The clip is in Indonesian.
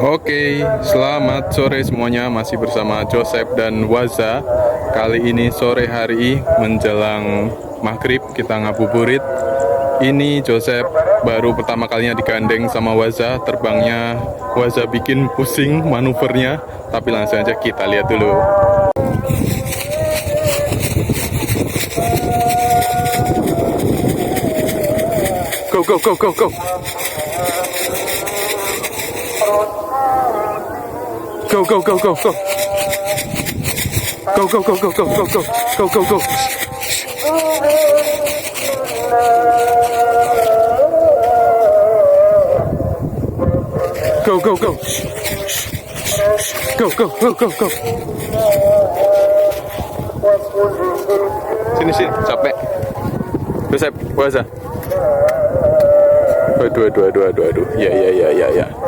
Oke, selamat sore semuanya. Masih bersama Joseph dan Waza. Kali ini sore hari menjelang maghrib kita ngabuburit. Ini Joseph baru pertama kalinya digandeng sama Waza. Terbangnya Waza bikin pusing manuvernya. Tapi langsung aja kita lihat dulu. Go, go, go, go, go. Go, go, go, go, go. Go, go, go, go, go, go, go. Go, go, go. Go, go, go. Go, go, go, go, go. Sini, sini, capek. Joseph, puasa. Aduh. Ya.